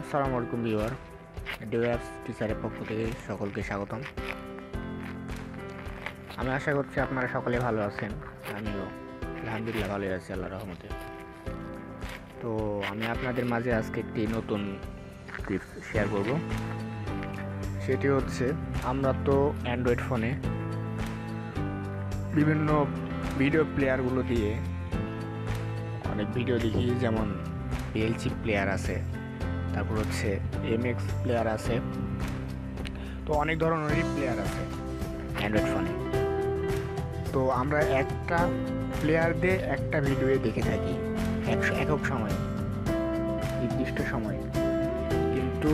আসসালামু আলাইকুম ভিউয়ার, ডিওএপস টিচারের পক্ষ থেকে সকলকে স্বাগতম। আমি আশা করছি আপনারা সকলে ভালো আছেন। আমিও আলহামদুলিল্লাহ ভালোই আছি আল্লাহর রহমতে। তো আমি আপনাদের মাঝে আজকে একটি নতুন টিপস শেয়ার করব। সেটি হচ্ছে, আমরা তো অ্যান্ড্রয়েড ফোনে বিভিন্ন ভিডিও প্লেয়ারগুলো দিয়ে অনেক ভিডিও দেখি, যেমন ভিএলসি প্লেয়ার আছে, তারপর হচ্ছে এমএক্স প্লেয়ার আছে, তো অনেক ধরনেরই প্লেয়ার আছে অ্যান্ড্রয়েড ফোনে। তো আমরা একটা প্লেয়ার দিয়ে একটা ভিডিও দেখে থাকি একক সময়, নির্দিষ্ট সময়ে, কিন্তু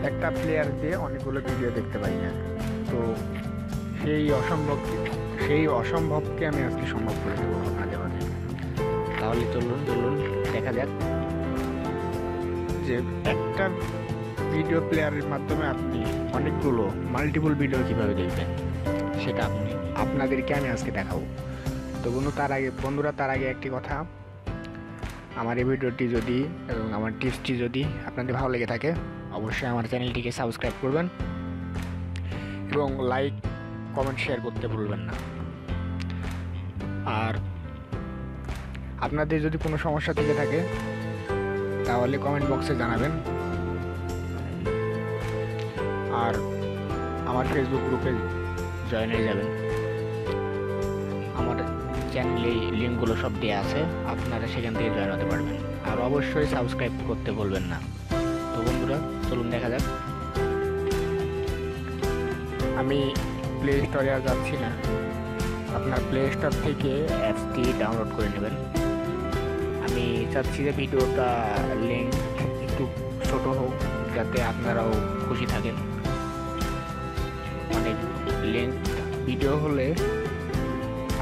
একটা প্লেয়ার দিয়ে অনেকগুলো ভিডিও দেখতে পাই না। তো সেই অসম্ভবকে আমি আজকে সম্ভব করে দেবো আপনাদের মাঝে। তাহলে চলুন দেখা যাক যে একটা ভিডিও প্লেয়ারের মাধ্যমে আপনি অনেকগুলো মাল্টিপল ভিডিও কীভাবে দেখবেন, সেটা আপনাদেরকে আমি আজকে দেখাবো। তো বন্ধুরা তার আগে একটি কথা, আমার এই ভিডিওটি যদি এবং আমার টিপসটি যদি আপনাদের ভালো লেগে থাকে, অবশ্যই আমার চ্যানেলটিকে সাবস্ক্রাইব করবেন এবং লাইক কমেন্ট শেয়ার করতে ভুলবেন না। আর আপনাদের যদি কোনো সমস্যা থেকে থাকে তাহলে কমেন্ট বক্সে জানাবেন। আর আমার ফেসবুক গ্রুপে জয়েন হয়ে যাবেন। আমার চ্যানেলে লিঙ্কগুলো সব দেওয়া আছে, আপনারা সেখান থেকে জয়েন হতে পারবেন। আর অবশ্যই সাবস্ক্রাইব করতে বলবেন না। তো বন্ধুরা চলুন দেখা যাক। আমি প্লে স্টোরে আর যাচ্ছি না, আপনার প্লে স্টোর থেকে অ্যাপসটি ডাউনলোড করে নেবেন। আমি চাচ্ছি যে ভিডিওটা লিঙ্ক একটু ছোট হোক, যাতে আপনারাও খুশি থাকেন। অনেক লিঙ্ক ভিডিও হলে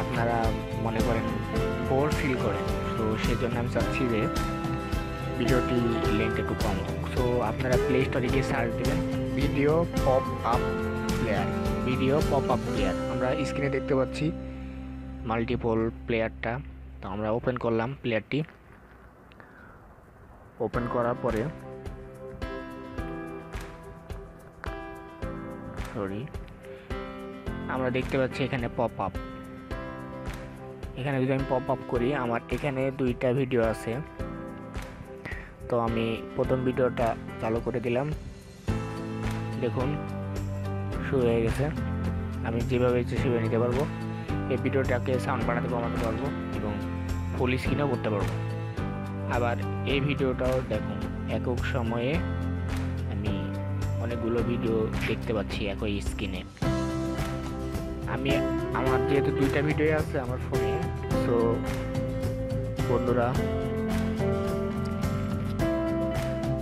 আপনারা মনে করেন বোর ফিল করেন, তো সেজন্য আমি চাচ্ছি যে ভিডিওটি লিঙ্ক একটু কম হোক। সো আপনারা প্লে স্টোরে গিয়ে সার্চ দেবেন ভিডিও পপ আপ প্লেয়ার। আমরা স্ক্রিনে দেখতে পাচ্ছি মাল্টিপল প্লেয়ারটা। তো আমরা ওপেন করলাম প্লেয়ারটি। ওপেন করার পরে আমরা দেখতে পাচ্ছি এখানে পপ আপ। এখানে যদি আমি পপ আপ করি, আমার এখানে দুইটা ভিডিও আছে। তো আমি প্রথম ভিডিওটা চালু করে দিলাম, দেখুন শুরু হয়ে গেছে। আমি যেভাবে ইচ্ছে সেভাবে নিতে পারবো। এই ভিডিওটাকে সাউন্ড বাড়াতে কমাতে পারবো এবং ফুল স্ক্রিনও করতে পারবো। আবার এই ভিডিওটাও দেখুন, একক সময়ে আমি অনেকগুলো ভিডিও দেখতে পাচ্ছি একই স্ক্রিনে। আমার যেহেতু দুইটা ভিডিও আছে আমার ফোনে, সো বন্ধুরা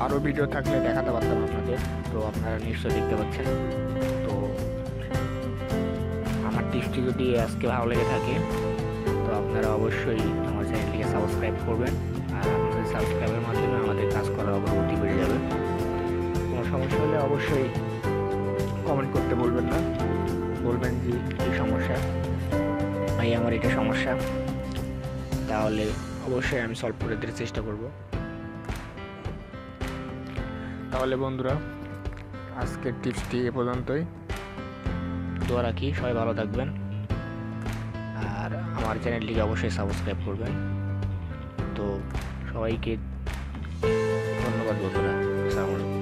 আরও ভিডিও থাকলে দেখাতে পারতাম আপনাদের। তো আপনারা নিশ্চয়ই দেখতে পাচ্ছেন। তো আমার টিপসটি যদি আজকে ভালো লেগে থাকে, তো আপনারা অবশ্যই আমার চ্যানেলটিকে সাবস্ক্রাইব করবেন। আর আপনাদের সাবস্ক্রাইবের মাধ্যমে আমাদের কাজ করার অগ্রগতি বেড়ে যাবে। কোনো সমস্যা হলে অবশ্যই কমেন্ট করতে বলবেন না, বলবেন যে এই সমস্যা, ভাই আমার এটা সমস্যা, তাহলে অবশ্যই আমি সলভ করে দিতে চেষ্টা করব। তাহলে বন্ধুরা আজকের টিপসটি এ পর্যন্তই। দোয়া রাখি সবাই ভালো থাকবেন, আর আমার চ্যানেলটিকে অবশ্যই সাবস্ক্রাইব করবেন। তো সবাইকে ধন্যবাদ বন্ধুরা। আসসালামু আলাইকুম।